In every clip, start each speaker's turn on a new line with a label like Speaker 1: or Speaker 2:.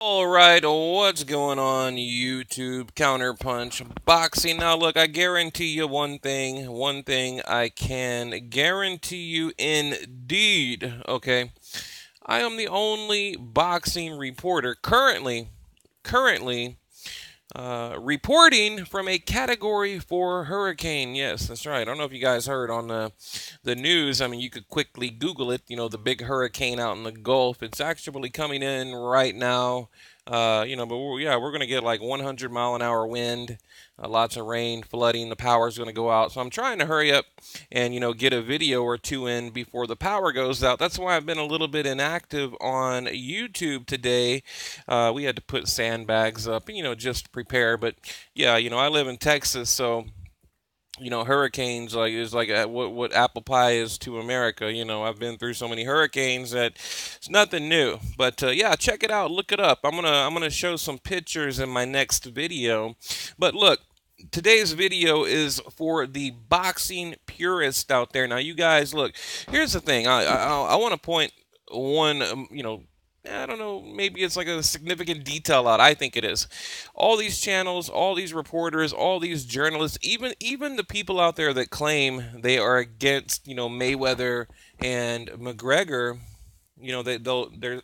Speaker 1: All right, what's going on YouTube? Counterpunch Boxing. Now, look, I guarantee you one thing I can guarantee you indeed, okay? I am the only boxing reporter currently reporting from a Category 4 hurricane. Yes, that's right. I don't know if you guys heard on the news. I mean, you could quickly Google it. The big hurricane out in the Gulf. It's actually coming in right now. But we're going to get like 100-mile-an-hour wind, lots of rain, flooding. The power's going to go out. So I'm trying to hurry up and, get a video or two in before the power goes out. That's why I've been a little bit inactive on YouTube today. We had to put sandbags up, just to prepare. But yeah, I live in Texas, so hurricanes like is like what apple pie is to America. I've been through so many hurricanes that it's nothing new. But yeah, check it out, look it up. I'm gonna show some pictures in my next video. But look, today's video is for the boxing purist out there. Now, you guys, look. Here's the thing. I want to point one. I don't know, maybe it's like a significant detail out. I think it is. All these channels, all these reporters, all these journalists, even the people out there that claim they are against, Mayweather and McGregor,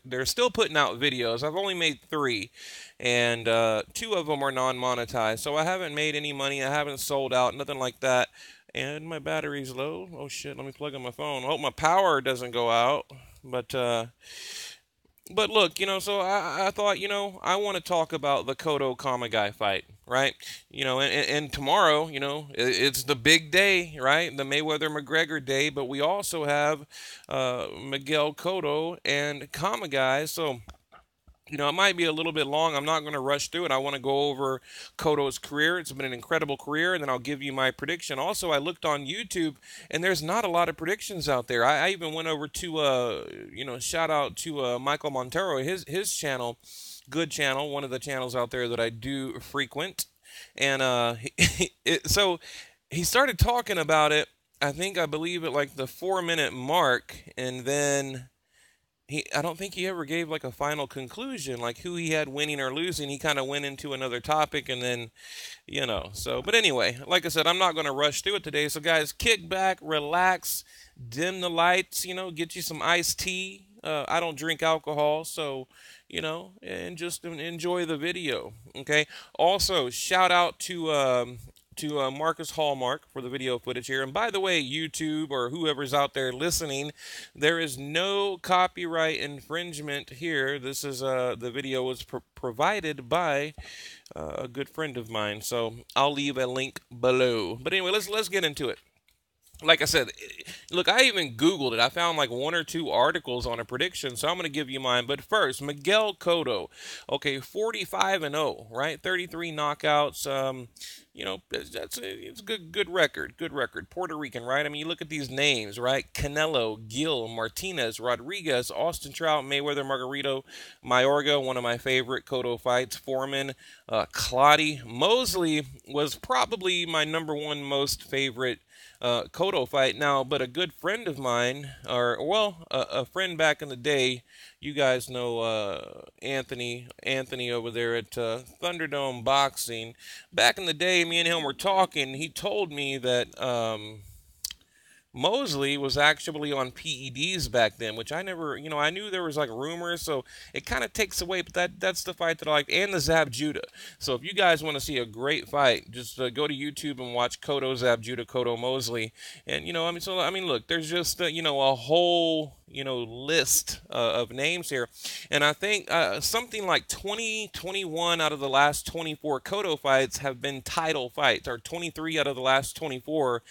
Speaker 1: they're still putting out videos. I've only made 3, and 2 of them are non-monetized. So I haven't made any money. I haven't sold out, nothing like that. And my battery's low. Oh shit, let me plug in my phone. Hope my power doesn't go out. But look, so I thought, I want to talk about the Cotto Kamegai fight, right? And tomorrow, it's the big day, right? The Mayweather McGregor day, but we also have Miguel Cotto and Kamegai. So it might be a little bit long. I'm not going to rush through it. I want to go over Cotto's career. It's been an incredible career, and then I'll give you my prediction. Also, I looked on YouTube, and there's not a lot of predictions out there. I even went over to, shout out to Michael Montero, his channel, good channel, one of the channels out there that I do frequent. And so he started talking about it, I believe at like the 4-minute mark, and then I don't think he ever gave like a final conclusion, like who he had winning or losing. He kind of went into another topic, and then, so, but anyway, like I said, I'm not going to rush through it today. So guys, kick back, relax, dim the lights, get you some iced tea. I don't drink alcohol, so, and just enjoy the video. Okay. Also, shout out to Marcus Hallmark for the video footage here. And by the way, YouTube or whoever's out there listening, there is no copyright infringement here. This is the video was provided by a good friend of mine, so I'll leave a link below. But anyway, let's get into it. Like I said, look, I even Googled it. I found like 1 or 2 articles on a prediction, so I'm going to give you mine. But first, Miguel Cotto. Okay, 45-0, right? 33 knockouts. It's a good record. Good record. Puerto Rican, right? I mean, you look at these names, right? Canelo, Gil, Martinez, Rodriguez, Austin Trout, Mayweather, Margarito, Mayorga, one of my favorite Cotto fights, Foreman, Clottey. Mosley was probably my #1 most favorite Cotto fight. Now, but a good friend of mine, a friend back in the day, you guys know Anthony over there at Thunderdome Boxing. Back in the day, me and him were talking. He told me that Mosley was actually on PEDs back then, which I never, I knew there was like rumors, so it kind of takes away, but that's the fight that I like, and the Zab Judah. So if you guys want to see a great fight, just go to YouTube and watch Cotto Zab Judah, Cotto Mosley, and look, there's just a whole list of names here, and I think something like 21 out of the last 24 Cotto fights have been title fights, or 23 out of the last 24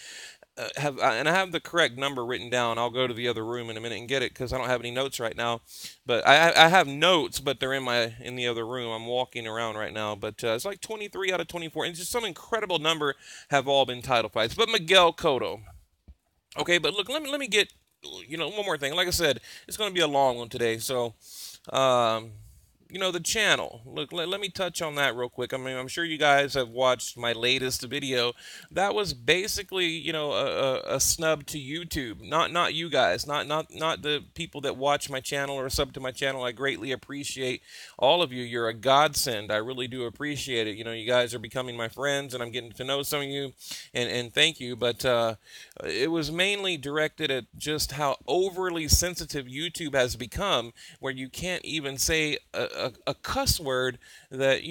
Speaker 1: and I have the correct number written down. I'll go to the other room in a minute and get it because I don't have any notes right now. But I have notes, but they're in the other room. I'm walking around right now, but it's like 23 out of 24. And just some incredible number have all been title fights. But Miguel Cotto. Okay, but look, let me get one more thing. Like I said, it's going to be a long one today. So the channel. Look, let me touch on that real quick. I mean, I'm sure you guys have watched my latest video. That was basically, a snub to YouTube. Not you guys, not the people that watch my channel or sub to my channel. I greatly appreciate all of you. You're a godsend. I really do appreciate it. You guys are becoming my friends, and I'm getting to know some of you, and thank you. But it was mainly directed at just how overly sensitive YouTube has become, where you can't even say a cuss word that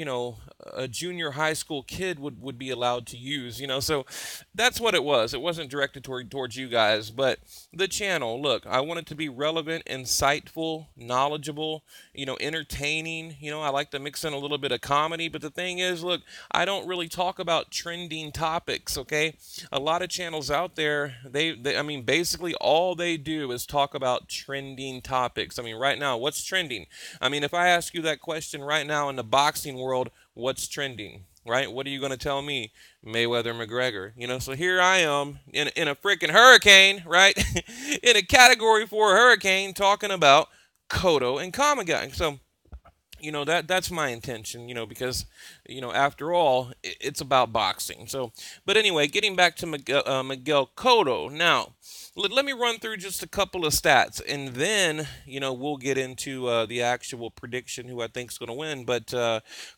Speaker 1: a junior high school kid would be allowed to use. So that's what it was. It wasn't directed towards you guys, but the channel. Look, I want it to be relevant, insightful, knowledgeable, entertaining. I like to mix in a little bit of comedy, but the thing is, look, I don't really talk about trending topics, okay? A lot of channels out there, I mean, basically all they do is talk about trending topics. I mean, right now, what's trending? I mean, if I ask you that question right now in the boxing world, what's trending? Right? What are you going to tell me? Mayweather McGregor. So here I am in a freaking hurricane, right? In a category 4 hurricane talking about Cotto and Kamegai. So that's my intention, because after all, it's about boxing. So, but anyway, getting back to Miguel Cotto. Now, let me run through just a couple of stats, and then we'll get into the actual prediction who I think is going to win. But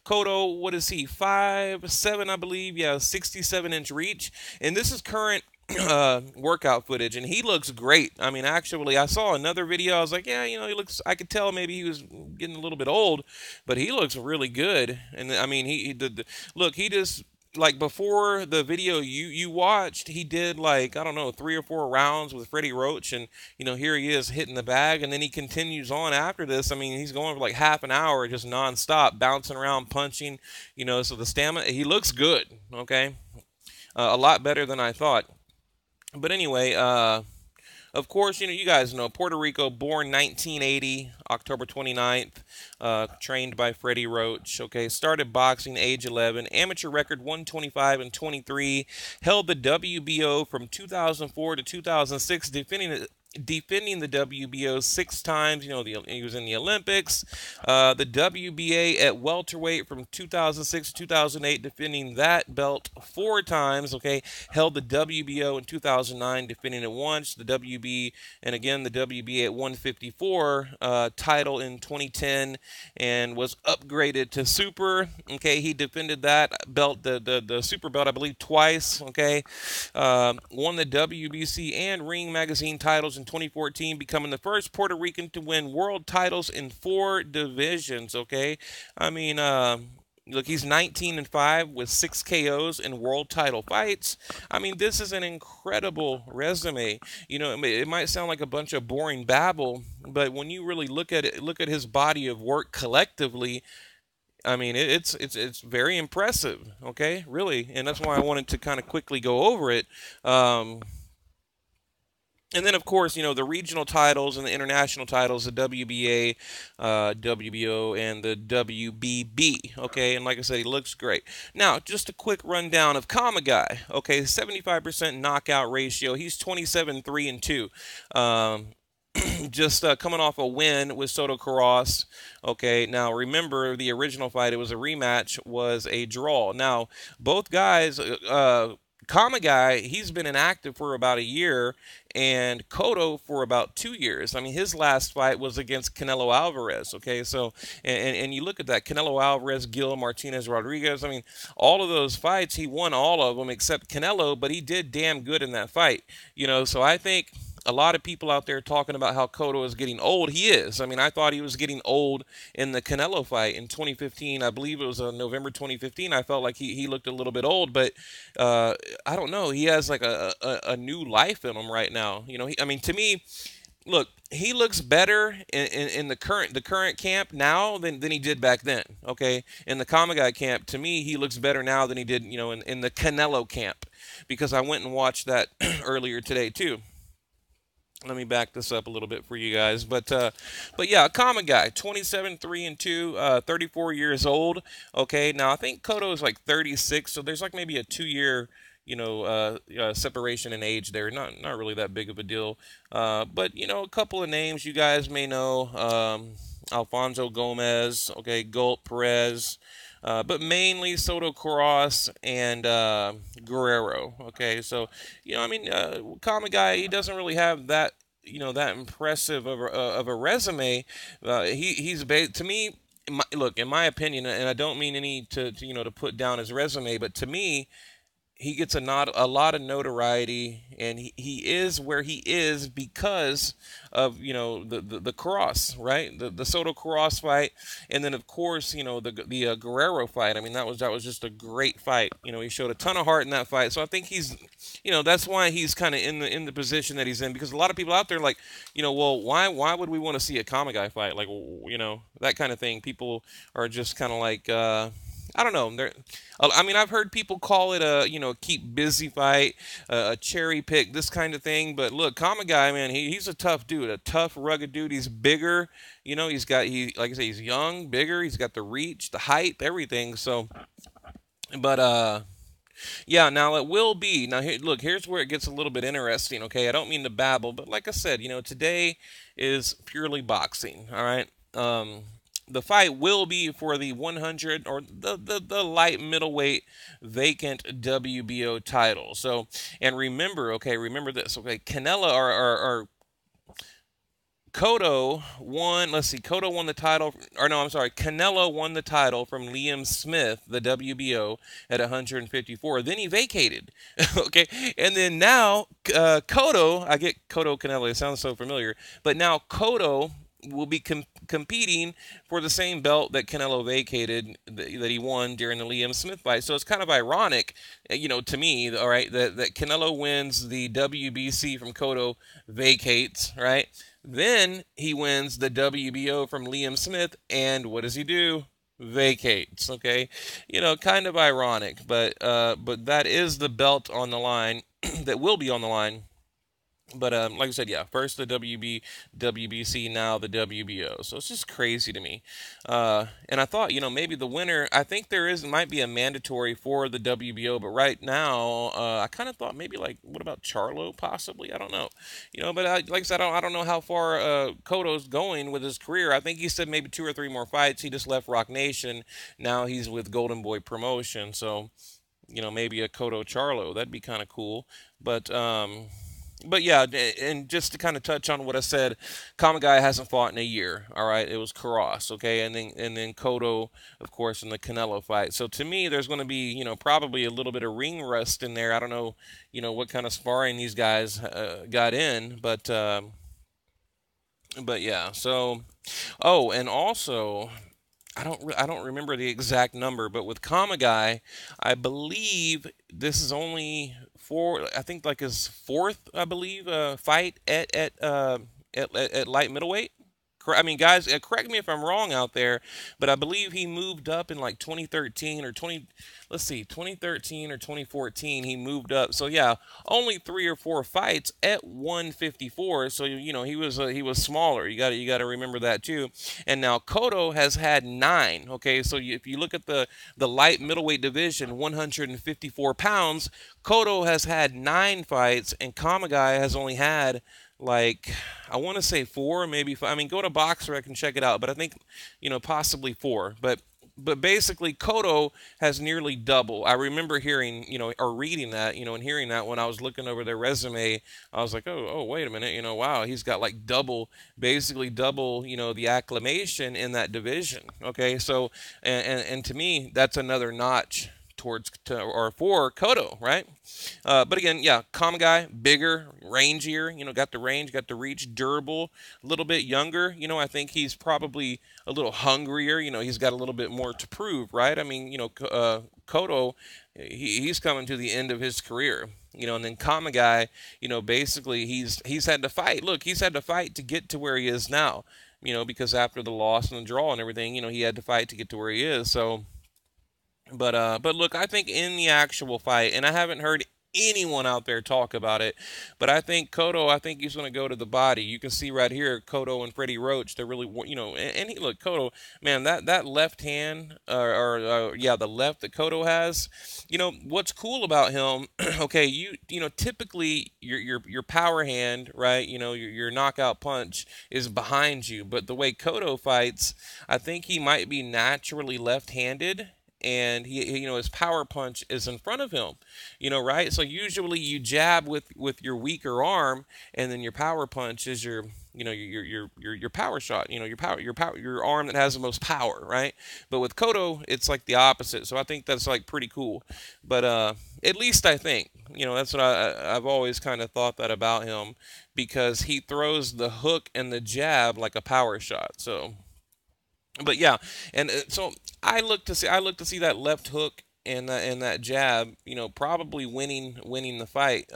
Speaker 1: Cotto, what is he? 5'7", I believe. Yeah, 67-inch reach, and this is current workout footage, and he looks great. I mean, actually, I saw another video. I was like, yeah, he looks. I could tell maybe he was getting a little bit old, but he looks really good. And I mean, look. He just, like, before the video you watched, he did, like, I don't know, 3 or 4 rounds with Freddie Roach, and here he is hitting the bag, and then he continues on after this. I mean, he's going for like half an hour just nonstop, bouncing around, punching. So the stamina. He looks good. Okay, a lot better than I thought. But anyway, of course, you guys know Puerto Rico, born 1980, October 29th, trained by Freddie Roach. Okay, started boxing age 11, amateur record 125 and 23, held the WBO from 2004 to 2006, defending the WBO 6 times. He was in the Olympics. The WBA at welterweight from 2006 to 2008, defending that belt 4 times. Okay, held the WBO in 2009, defending it once. The WB, and again the WBA at 154 title in 2010, and was upgraded to super. Okay, he defended that belt, the super belt, I believe, twice. Okay, won the WBC and Ring Magazine titles in 2014, becoming the first Puerto Rican to win world titles in 4 divisions. Okay, I mean, look, he's 19-5 with 6 KOs in world title fights. I mean, this is an incredible resume. It might sound like a bunch of boring babble, but when you really look at it, look at his body of work collectively, I mean, it's very impressive. Okay, really, and that's why I wanted to kind of quickly go over it. And then, of course, the regional titles and the international titles, the WBA, WBO, and the WBB. Okay, and like I said, he looks great. Now, just a quick rundown of Kamegai. Okay, 75% knockout ratio. He's 27-3-2. Just coming off a win with Soto Karass. Okay, now remember the original fight, it was a rematch, was a draw. Now, both guys, Kamegai, he's been inactive for about a year, and Cotto for about 2 years. I mean, his last fight was against Canelo Alvarez. Okay, so and you look at that, Canelo Alvarez, Gil Martinez Rodriguez. I mean, all of those fights, he won all of them except Canelo, but he did damn good in that fight. So I think a lot of people out there talking about how Cotto is getting old. He is. I mean, I thought he was getting old in the Canelo fight in 2015. I believe it was November 2015. I felt like he looked a little bit old, but I don't know. He has like a new life in him right now. I mean, to me, look, he looks better in the current camp now than he did back then. Okay, in the Kamegai camp, to me, he looks better now than he did in the Canelo camp, because I went and watched that earlier today too. Let me back this up a little bit for you guys. But yeah, Kamegai, 27-3-2, 34 years old. Okay, now I think Cotto is like 36, so there's like maybe a 2-year, separation in age there. Not really that big of a deal. But a couple of names you guys may know. Alfonso Gomez, okay, Gulp Perez, but mainly Soto Cross and Guerrero. Okay, so I mean, Kamegai, he doesn't really have that that impressive of a resume. To me. Look, in my opinion, and I don't mean any to to put down his resume, but to me, he gets a lot of notoriety, and he is where he is because of the cross, right, the Soto cross fight, and then of course the Guerrero fight. I mean, that was just a great fight. He showed a ton of heart in that fight, so I think he's that's why he's kind of in the position that he's in, because a lot of people out there like well, why would we want to see a Kamigai fight, like that kind of thing. People are just kind of like I don't know. I mean, I've heard people call it a keep busy fight, a cherry pick, this kind of thing. But look, Kamigai, man, he's a tough dude, a tough, rugged dude. He's bigger, like I say, he's young, bigger. He's got the reach, the height, everything. So, but yeah. Now it will be. Now here, look, here's where it gets a little bit interesting. Okay, I don't mean to babble, but like I said, today is purely boxing. All right. The fight will be for the 100 or the light middleweight vacant WBO title. So, and remember, okay, remember this, okay, Canelo or Cotto won. Let's see. Cotto won the title, or no, I'm sorry. Canelo won the title from Liam Smith, the WBO, at 154. Then he vacated. Okay, and then now Cotto. I get Cotto Canelo. It sounds so familiar, but now Cotto will be competing for the same belt that Canelo vacated, that he won during the Liam Smith fight. So it's kind of ironic, to me, all right, that Canelo wins the WBC from Cotto, vacates, right? Then he wins the WBO from Liam Smith, and what does he do? Vacates. Okay, kind of ironic, but that is the belt on the line that will be on the line. But like I said, yeah, first the WBC, now the WBO. So it's just crazy to me. And I thought, maybe the winner. I think might be a mandatory for the WBO, but right now, I kind of thought maybe like, what about Charlo possibly? I don't know. But like I said, I don't know how far Cotto's going with his career. I think he said maybe 2 or 3 more fights. He just left Rock Nation. Now he's with Golden Boy Promotion. So maybe a Cotto Charlo. That'd be kind of cool. But yeah, and just to kind of touch on what I said, Kamagai hasn't fought in a year. All right, it was Karras, okay, and then Cotto, of course, in the Canelo fight. So to me, there's going to be probably a little bit of ring rust in there. I don't know what kind of sparring these guys got in, but yeah. So and also, I don't remember the exact number, but with Kamagai, I believe this is only I think like his fourth, I believe, fight at light middleweight. I mean, guys, correct me if I'm wrong out there, but I believe he moved up in like 2013 or 2013 or 2014. He moved up. So yeah, only 3 or 4 fights at 154. So he was smaller. You got to remember that too. And now Cotto has had 9. Okay, so if you look at the light middleweight division, 154 pounds, Cotto has had 9 fights, and Kamagai has only had, like, I want to say 4, maybe 5. I mean, go to BoxRec and check it out, but I think possibly 4. But basically, Cotto has nearly double. I remember hearing, or reading that, and hearing that when I was looking over their resume. I was like, oh, wait a minute, wow, he's got like basically double, the acclamation in that division. Okay, so and to me, that's another notch or for Cotto, right? But again, yeah, calm guy, bigger, rangier, got the range, got the reach, durable, a little bit younger. I think he's probably a little hungrier. He's got a little bit more to prove, right? I mean, Cotto, he's coming to the end of his career. And then Kamegai, basically he's had to fight. Look, he's had to fight to get to where he is now. Because after the loss and the draw and everything, he had to fight to get to where he is. So, but look, I think in the actual fight, and I haven't heard anyone out there talk about it. But I think Cotto, I think he's going to go to the body. You can see right here, Cotto and Freddie Roach. They're really, and he look Cotto, man, that left hand, yeah, the left that Cotto has. What's cool about him? Okay, typically your power hand, right? Your knockout punch is behind you, but the way Cotto fights, I think he might be naturally left-handed, and his power punch is in front of him, right? So usually you jab with your weaker arm, and then your power punch is your power shot, your arm that has the most power, right? But with Kodo, it's like the opposite. So I think that's like pretty cool. But at least I think, that's what I've always kind of thought that about him, because he throws the hook and the jab like a power shot. So, but yeah, and so I look to see that left hook and that jab, probably winning the fight.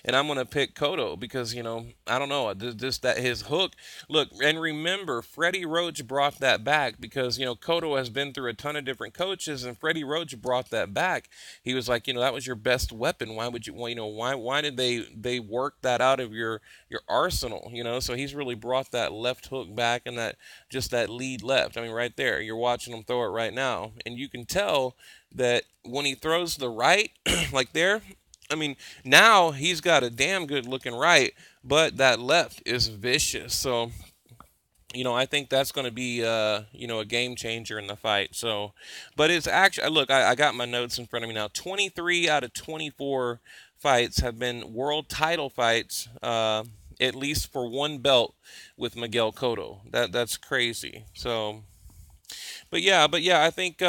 Speaker 1: And I'm gonna pick Cotto because I don't know, just that his hook. Look, and remember, Freddie Roach brought that back because Cotto has been through a ton of different coaches, and Freddie Roach brought that back. He was like, that was your best weapon. Why would you? Well, why did they work that out of your arsenal? So he's really brought that left hook back, and that lead left. I mean, right there, you're watching him throw it right now, and you can tell that when he throws the right, like there. I mean, now he's got a damn good looking right, but that left is vicious. So, I think that's going to be, a game changer in the fight. So, but it's actually, look, I got my notes in front of me now. 23 out of 24 fights have been world title fights, at least for one belt with Miguel Cotto. That's crazy. So, but yeah, I think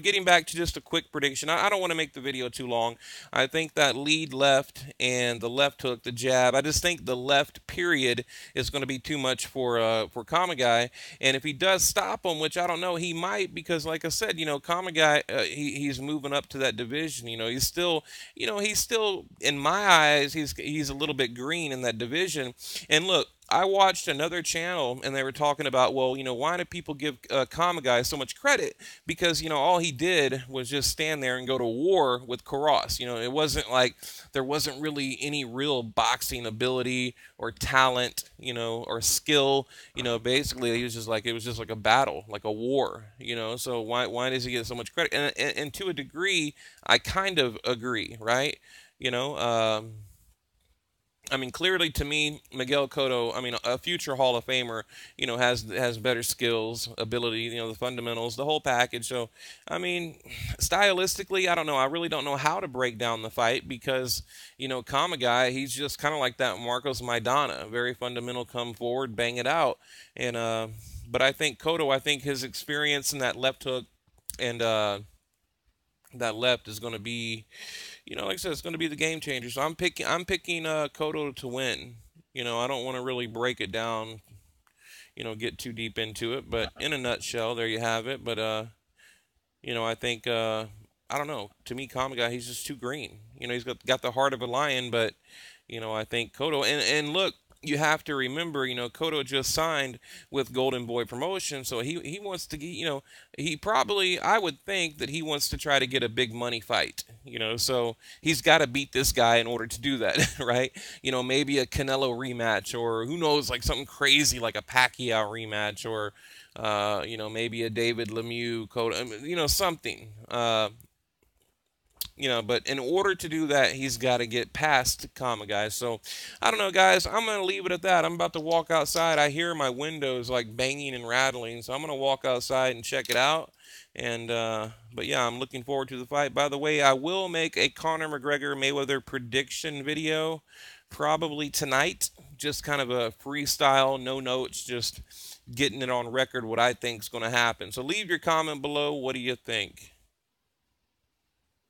Speaker 1: getting back to just a quick prediction, I don't want to make the video too long. I think that lead left and the left hook, the jab, I just think the left period is going to be too much for Kamegai. And if he does stop him, which I don't know, he might, because like I said, Kamegai, he's moving up to that division. He's still in my eyes, he's a little bit green in that division. And look, I watched another channel and they were talking about, well, why do people give Kamegai so much credit? Because, all he did was just stand there and go to war with Karas. It wasn't like there wasn't really any real boxing ability or talent, or skill. Basically, it was just like a battle, like a war, So why does he get so much credit? And to a degree, I kind of agree, right? You know, I mean, clearly to me, Miguel Cotto, I mean, a future Hall of Famer, has better skills, ability, the fundamentals, the whole package. So, I mean, stylistically, I don't know. I really don't know how to break down the fight because, Kamegai, he's just kind of like that Marcos Maidana, very fundamental, come forward, bang it out. And but I think Cotto, I think his experience in that left hook and that left is going to be, like I said, it's going to be the game changer. So I'm picking Cotto to win. I don't want to really break it down, get too deep into it, but in a nutshell, there you have it. But I think I don't know. To me, Kamigai, he's just too green. He's got the heart of a lion, but I think Cotto, and look, you have to remember, Cotto just signed with Golden Boy Promotion, so he wants to get, he probably, I would think that he wants to try to get a big money fight, so he's got to beat this guy in order to do that, right? Maybe a Canelo rematch, or who knows, like something crazy like a Pacquiao rematch, or maybe a David Lemieux, Cotto, something. But in order to do that, he's got to get past Kama, guys. So, I don't know, guys. I'm going to leave it at that. I'm about to walk outside. I hear my windows, like, banging and rattling. So, I'm going to walk outside and check it out. And, but yeah, I'm looking forward to the fight. By the way, I will make a Conor McGregor-Mayweather prediction video probably tonight. Just kind of a freestyle, no notes, just getting it on record what I think is going to happen. So, leave your comment below. What do you think?